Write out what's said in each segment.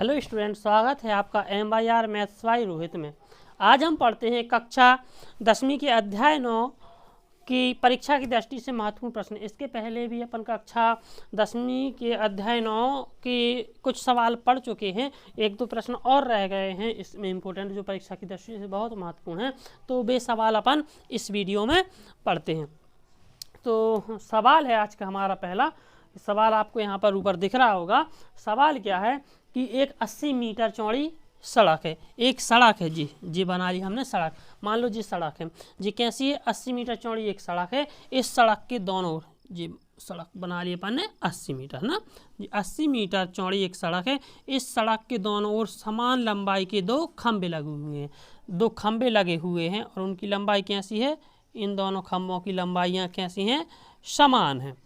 Hello student, स्वागत है आपका MYR मैथ्स वाई रोहित में। आज हम पढ़ते हैं कक्षा 10वीं के अध्याय 9 की परीक्षा की दृष्टि से महत्वपूर्ण प्रश्न। इसके पहले भी अपन कक्षा 10वीं के अध्याय 9 के कुछ सवाल पढ़ चुके हैं, एक दो प्रश्न और रह गए हैं इसमें इम्पोर्टेंट जो परीक्षा की दृष्टि से बहुत महत्वपूर्ण है, तो वे सवाल अपन इस वीडियो में पढ़ते हैं। तो सवाल है आज का हमारा पहला सवाल, आपको यहाँ पर ऊपर दिख रहा होगा। सवाल क्या है कि एक 80 मीटर चौड़ी सड़क है, एक सड़क है जी बना ली हमने सड़क। मान लो जी सड़क है जी, कैसी है? 80 मीटर चौड़ी एक सड़क है। इस सड़क के दोनों ओर जी सड़क बना ली अपन ने 80 मीटर ना जी, 80 मीटर चौड़ी एक सड़क है। इस सड़क के दोनों ओर समान लंबाई के दो खंबे लगे हुए हैं, दो खंबे लगे हुए हैं और उनकी लंबाई कैसी है? इन दोनों खंभों की लंबाइयाँ कैसी हैं? समान हैं।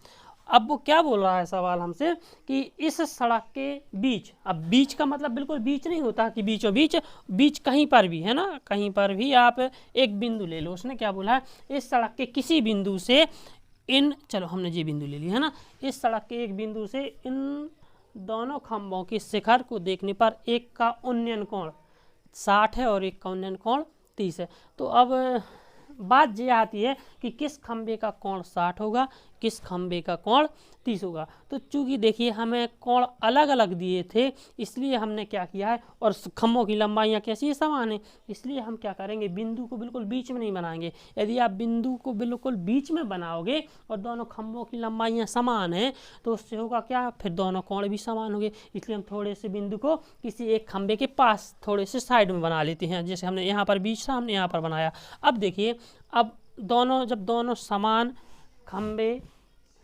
अब वो क्या बोल रहा है सवाल हमसे कि इस सड़क के बीच, अब बीच का मतलब बिल्कुल बीच नहीं होता कि बीचों बीच, बीच कहीं पर भी है ना, कहीं पर भी आप एक बिंदु ले लो। उसने क्या बोला है? इस सड़क के किसी बिंदु से इन, चलो हमने ये बिंदु ले लिया है ना, इस सड़क के एक बिंदु से इन दोनों खंभों के शिखर को देखने पर एक का उन्नयन कोण 60 है और एक का उन्नयन कोण 30 है। तो अब बात ये आती है कि किस खंबे का कोण 60 होगा, किस खंबे का कोण 30 होगा। तो चूंकि देखिए हमें कोण अलग अलग दिए थे, इसलिए हमने क्या किया है, और खंभों की लंबाइयाँ कैसी है? समान है, इसलिए हम क्या करेंगे, बिंदु को बिल्कुल बीच में नहीं बनाएंगे। यदि आप बिंदु को बिल्कुल बीच में बनाओगे और दोनों खंभों की लंबाइयाँ समान हैं तो उससे होगा क्या? फिर दोनों कोण भी समान होंगे। इसलिए हम थोड़े से बिंदु को किसी एक खंबे के पास थोड़े से साइड में बना लेते हैं। जैसे हमने यहाँ पर बीच था, हमने यहाँ पर बनाया। अब देखिए, अब दोनों, जब दोनों समान खंबे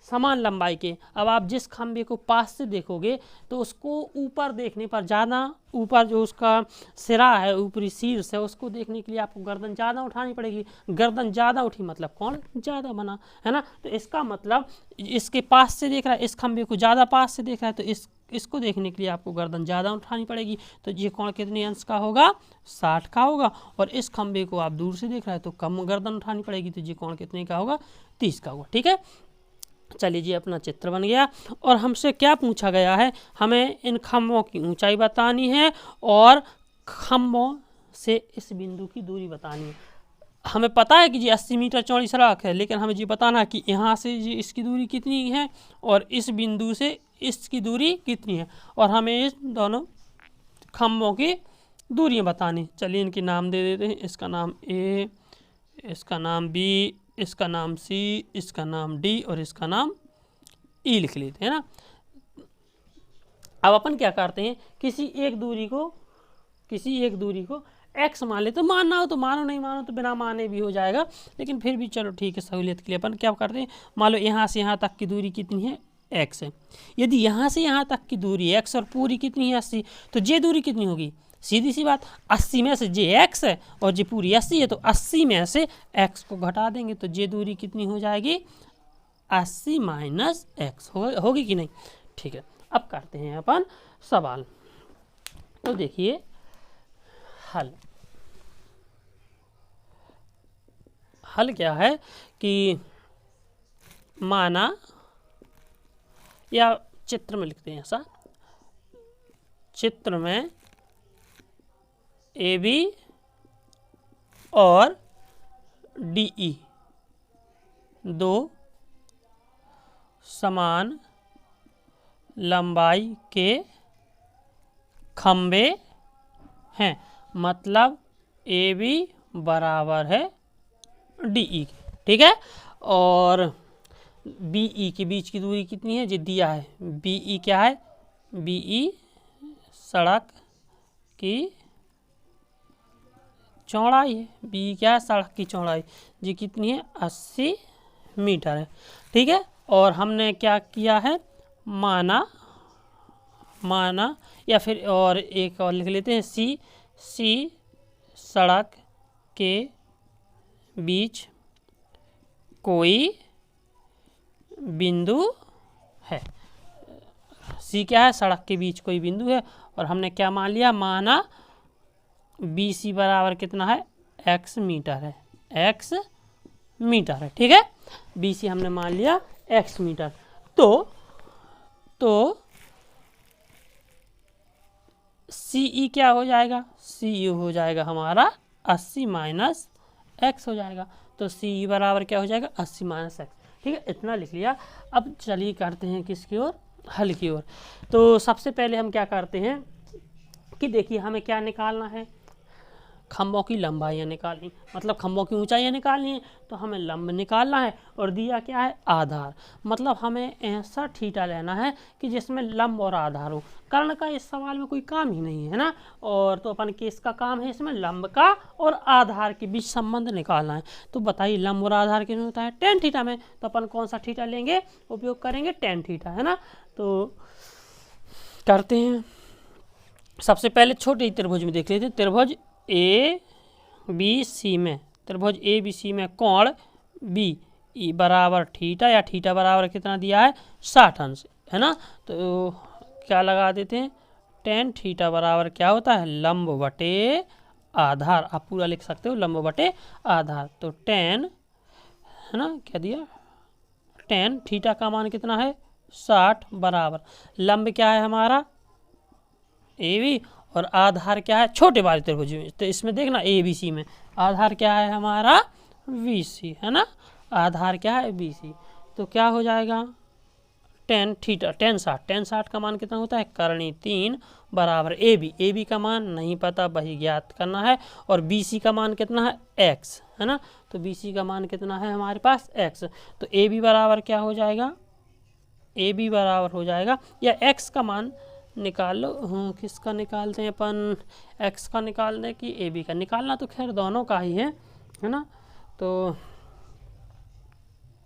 समान लंबाई के, अब आप जिस खंबे को पास से देखोगे तो उसको ऊपर देखने पर ज़्यादा, ऊपर जो उसका सिरा है, ऊपरी शीर्ष है, उसको देखने के लिए आपको गर्दन ज़्यादा उठानी पड़ेगी। गर्दन ज़्यादा उठी मतलब कोण ज़्यादा बना, है ना। तो इसका मतलब इसके पास से देख रहा है, इस खंबे को ज़्यादा पास से देख रहा है, तो इसको देखने के लिए आपको गर्दन ज़्यादा उठानी पड़ेगी। तो ये कोण कितने अंश का होगा? 60 का होगा। और इस खंबे को आप दूर से देख रहे हैं तो कम गर्दन उठानी पड़ेगी, तो ये कोण कितने का होगा? 30 का होगा। ठीक है, चलिए जी, अपना चित्र बन गया। और हमसे क्या पूछा गया है? हमें इन खंभों की ऊंचाई बतानी है और खंभों से इस बिंदु की दूरी बतानी है। हमें पता है कि जी 80 मीटर चौड़ी सड़क है, लेकिन हमें जी बताना है कि यहाँ से जी इसकी दूरी कितनी है और इस बिंदु से इसकी दूरी कितनी है, और हमें इस दोनों खंभों की दूरियाँ बतानी। चलिए इनके नाम दे देते हैं। इसका नाम ए, इसका नाम बी, इसका नाम सी, इसका नाम डी और इसका नाम ई लिख लेते हैं ना। अब अपन क्या करते हैं, किसी एक दूरी को x मान ले। तो मानना हो तो मानो, नहीं मानो तो बिना माने भी हो जाएगा, लेकिन फिर भी चलो ठीक है, सहूलियत के लिए अपन क्या करते हैं, मान लो यहाँ से यहाँ तक की दूरी कितनी है? x है। यदि यहाँ से यहाँ तक की दूरी x और पूरी कितनी है? 80, तो ये दूरी कितनी होगी? सीधी सी बात, 80 में से जे x है और जे पूरी 80 है, तो 80 में से x को घटा देंगे तो ये दूरी कितनी हो जाएगी? 80 माइनस x होगी कि नहीं? ठीक है, अब करते हैं अपन सवाल। तो देखिए हल क्या है कि माना, या चित्र में लिखते हैं ऐसा, चित्र में AB और DE दो समान लंबाई के खंबे हैं, मतलब AB बराबर है DE के। ठीक है, और BE के बीच की दूरी कितनी है? ये दिया है। BE क्या है? BE सड़क की चौड़ाई है। BE क्या है? सड़क की चौड़ाई। ये कितनी है? 80 मीटर है। ठीक है, और हमने क्या किया है? माना, या फिर और एक और लिख लेते हैं, सी सड़क के बीच कोई बिंदु है। सी क्या है? सड़क के बीच कोई बिंदु है। और हमने क्या मान लिया? माना BC बराबर कितना है? x मीटर है, x मीटर है। ठीक है, BC हमने मान लिया x मीटर। तो सी ई क्या हो जाएगा, सी ई हो जाएगा हमारा 80 माइनस एक्स हो जाएगा। तो सी ई बराबर क्या हो जाएगा 80 माइनस एक्स। ठीक है, इतना लिख लिया। अब चलिए करते हैं किसकी ओर, हल की ओर। तो सबसे पहले हम क्या करते हैं कि देखिए हमें क्या निकालना है, खंभों की लंबाइयाँ निकालनी, मतलब खंभों की ऊंचाइयाँ निकालनी है, तो हमें लंब निकालना है। और दिया क्या है आधार, मतलब हमें ऐसा थीटा लेना है कि जिसमें लंब और आधार हो। कर्ण का इस सवाल में कोई काम ही नहीं है ना, और तो अपन केस का काम है इसमें लंब का और आधार के बीच संबंध निकालना है। तो बताइए लंब और आधार किसमें होता है, टेन थीटा में। तो अपन कौन सा थीटा लेंगे, उपयोग करेंगे टेन थीटा, है ना। तो करते हैं, सबसे पहले छोटे त्रिभुज में देख लेते हैं। त्रिभुज ए बी सी में, त्रिभुज ए बी सी में कोण बी ई बराबर थीटा, या थीटा बराबर कितना दिया है 60 अंश, है ना। तो क्या लगा देते हैं, टेन थीटा बराबर क्या होता है लंब बटे आधार। आप पूरा लिख सकते हो लंब बटे आधार। तो टेन, है ना, क्या दिया, टेन थीटा का मान कितना है 60 बराबर लंब क्या है हमारा ए बी, और आधार क्या है छोटे वाले त्रिभुज में। तो इसमें देखना ए बी सी में आधार क्या है हमारा बी सी, है ना, आधार क्या है बी सी। तो क्या हो जाएगा टेन थीटा, टेन 60 का मान कितना होता है करणी 3 बराबर ए बी का मान नहीं पता, वही ज्ञात करना है। और बी सी का मान कितना है एक्स, है ना। तो बी सी का मान कितना है हमारे पास एक्स। तो ए बी बराबर क्या हो जाएगा, ए बी बराबर हो जाएगा, या एक्स का मान निकाल लो। किसका निकालते हैं अपन, एक्स का निकालने की ए बी का, निकालना तो खैर दोनों का ही है ना। तो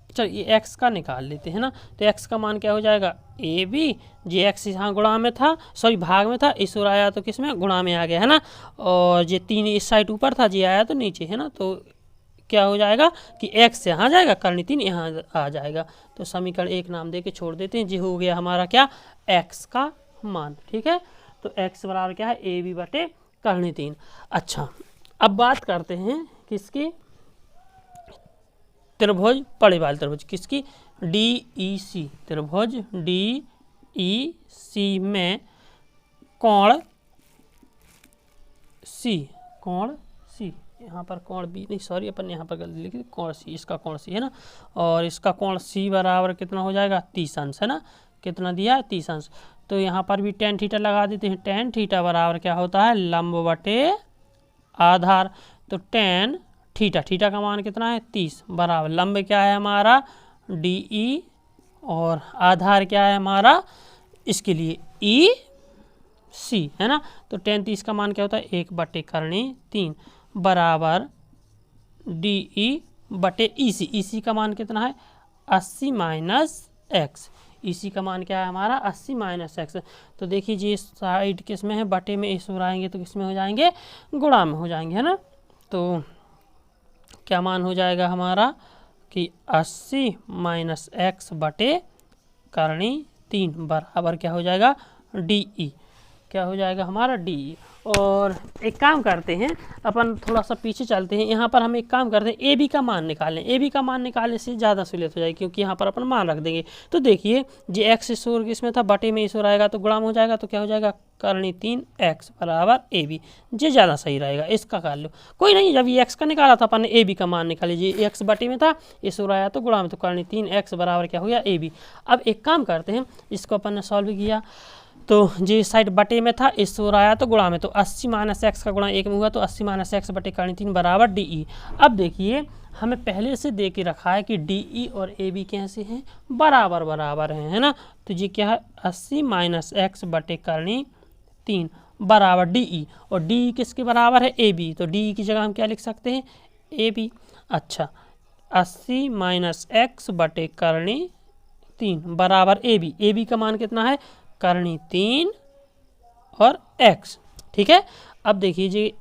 चलिए एक्स का निकाल लेते हैं ना। तो एक्स का मान क्या हो जाएगा ए बी, जे एक्स यहाँ गुणा में था, सॉरी भाग में था, इस ओर आया तो किस में गुणा में आ गया, है ना। और जे 3 इस साइड ऊपर था, जे आया तो नीचे, है ना। तो क्या हो जाएगा कि एक्स यहाँ जाएगा, करणी 3 यहाँ आ जाएगा। तो समीकरण 1 नाम दे के छोड़ देते हैं। जी हो गया हमारा क्या एक्स का मान। ठीक है, तो x बराबर क्या है ए बी बटे करणी 3। अच्छा, अब बात करते हैं किसकी, त्रिभुज बड़े वाले त्रिभुज किसकी, डी ई सी, त्रिभुज डी ई सी में कोण सी, कोण सी, यहाँ पर कोण बी नहीं, सॉरी अपन यहाँ पर गलती लिखी, कोण सी, इसका कोण सी, है ना। और इसका कोण सी बराबर कितना हो जाएगा 30 अंश, है ना। कितना दिया है 30 अंश। तो यहाँ पर भी टेन थीटा लगा देते हैं। टेन थीटा बराबर क्या होता है लंब बटे आधार। तो टेन थीटा, थीटा का मान कितना है 30 बराबर लंब क्या है हमारा डी ई, और आधार क्या है हमारा इसके लिए ई सी, है ना। तो टेन 30 का मान क्या होता है 1 बटे करणी 3 बराबर डी ई बटे ई सी। ई सी का मान कितना है 80 माइनस एक्स। इसी का मान क्या है हमारा 80 माइनस एक्स। तो देखिए जी साइड किस में है बटे में, इस ओर आएंगे तो किस में हो जाएंगे गुणा में हो जाएंगे, है ना। तो क्या मान हो जाएगा हमारा कि 80 माइनस एक्स बटे करणी 3 बराबर क्या हो जाएगा डी ई, क्या हो जाएगा हमारा डी ई। और एक काम करते हैं अपन थोड़ा सा पीछे चलते हैं, यहाँ पर हम एक काम करते हैं ए बी का मान निकालें। ए बी का मान निकालने से ज़्यादा सहूलियत हो जाएगी, क्योंकि यहाँ पर अपन मान रख देंगे। तो देखिए जे एक्स इस ओर इसमें था बटे में इस ओर आएगा तो गुणा में हो जाएगा। तो क्या हो जाएगा करणी 3 एक्स बराबर ए बी, जे ज़्यादा सही रहेगा, इसका कर लो। कोई नहीं, जब ये एक्स का निकाला था अपन ने ए बी का मान निकाल लीजिए, एक्स बटे में था इस ओर आया तो गुणा में, तो करणी 3 एक्स बराबर क्या हो गया ए बी। अब एक काम करते हैं, इसको अपन ने सॉल्व किया तो जी साइड बटे में था इस ओर आया तो गुणा में, तो 80 माइनस एक्स का गुणा 1 में हुआ तो 80 माइनस एक्स बटे करणी 3 बराबर डी ई। अब देखिए हमें पहले से दे के रखा है कि डी ई और ए बी कैसे हैं बराबर बराबर हैं, है ना। तो जी क्या है 80 माइनस एक्स बटे करणी 3 बराबर डी ई, और डी ई किसके बराबर है ए बी। तो डी ई की जगह हम क्या लिख सकते हैं ए बी। अच्छा 80 माइनस एक्स बटे करणी 3 बराबर ए बी। ए बी का मान कितना है करणी 3 और x, ठीक है। अब देखिए जी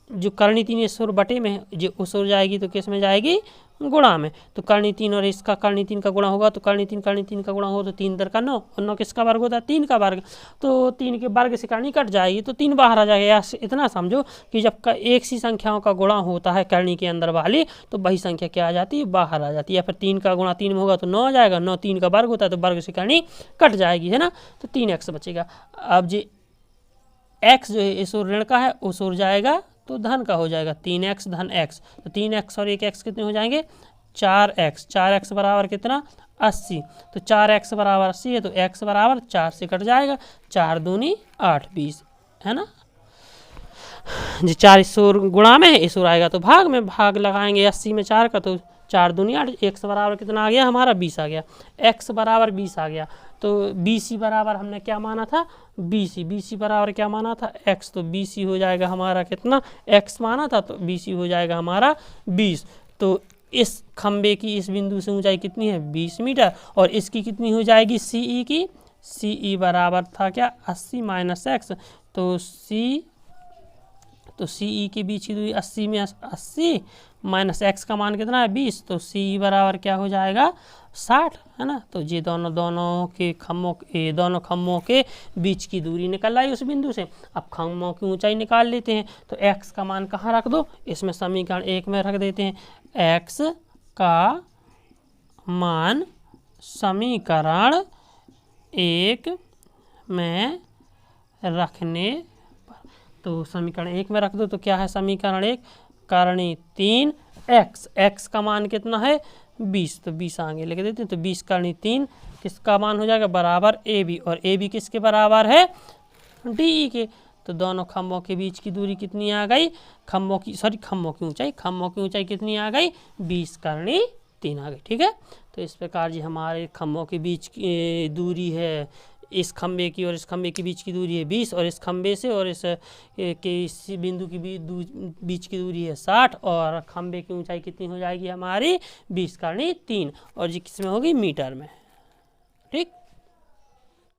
जो करणी 3 इस ओर बटे में जो उस ओर जाएगी तो किस में जाएगी गुणा में। तो करणी 3 और इसका करणी 3 का गुणा होगा, तो करणी 3 का गुणा हो तो 3 दर का 9, और 9 किसका वर्ग होता है 3 का वर्ग। तो 3 के वर्ग से करणी कट जाएगी तो 3 बाहर आ जाएगा। या इतना समझो कि जब एक सी संख्याओं का गुणा होता है करणी के अंदर वाली तो वही संख्या क्या आ जाती है बाहर आ जाती है। या फिर 3 का गुणा 3 में होगा तो 9 आ जाएगा, 9 3 का वर्ग होता है तो वर्ग से करणी कट जाएगी, है ना। तो 3x बचेगा। अब जी x जो है इस ओर ऋण का है, उस ओर जाएगा तो धन का हो जाएगा, 3x धन x, तो 3x और 1x कितने हो जाएंगे, 4x, 4x बराबर कितना, 80, तो 4x बराबर 80 है तो x बराबर 4 से कट जाएगा, 4 दूनी 8, 20 है ना जी। 4 इस ओर गुणा में है, इस ओर आएगा तो भाग में, भाग लगाएंगे 80 में 4 का, तो 4 दूनी 8, x बराबर कितना आ गया हमारा 20 आ गया, x बराबर 20 आ गया। तो BC बराबर हमने क्या माना था, BC बराबर क्या माना था, x, तो BC हो जाएगा हमारा कितना, x माना था तो BC हो जाएगा हमारा 20। तो इस खंबे की इस बिंदु से ऊंचाई कितनी है, 20 मीटर, और इसकी कितनी हो जाएगी, CE की, CE बराबर था क्या, 80 माइनस x, तो CE के बीच की दूरी 80 में 80 माइनस x का मान कितना है, 20, तो CE बराबर क्या हो जाएगा, 60 है ना। तो ये दोनों खम्भों के बीच की दूरी निकल आई उस बिंदु से। अब खम्भों की ऊंचाई निकाल लेते हैं, तो x का मान कहाँ रख दो, इसमें समीकरण 1 में रख देते हैं, x का मान समीकरण 1 में रखने, तो समीकरण 1 में रख दो, तो क्या है समीकरण 1, करणी 3 x का मान कितना है 20, तो 20 आगे लिख देते हैं, तो 20 करणी 3 किसका मान हो जाएगा, बराबर AB, और AB किसके बराबर है, DE के। तो दोनों खम्भों के बीच की दूरी कितनी आ गई, खम्भों की ऊंचाई कितनी आ गई, 20 करणी 3 आ गई, ठीक है। तो इस प्रकार जी हमारे खम्भों के बीच की दूरी है, इस खंबे की और इस खंबे के बीच की दूरी है 20, और इस खंबे से और इस बिंदु की बीच की दूरी है 60, और खंबे की ऊंचाई कितनी हो जाएगी हमारी, 20 करणी 3, और जी किस में होगी, मीटर में, ठीक।